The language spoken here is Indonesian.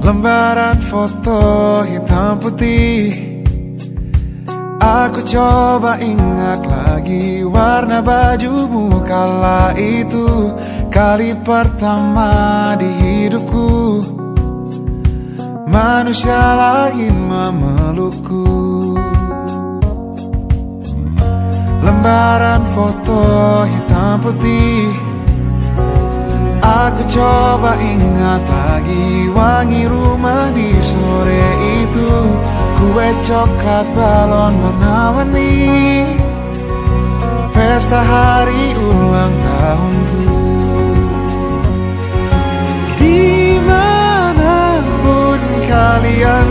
Lembaran foto hitam putih, aku coba ingat lagi warna bajumu kala itu. Kali pertama di hidupku, manusia lain memelukku. Lembaran foto hitam putih, aku coba ingat lagi wangi rumah di sore itu. Kue coklat, balon warna-warni, pesta hari ulang tahunku. Dimanapun kalian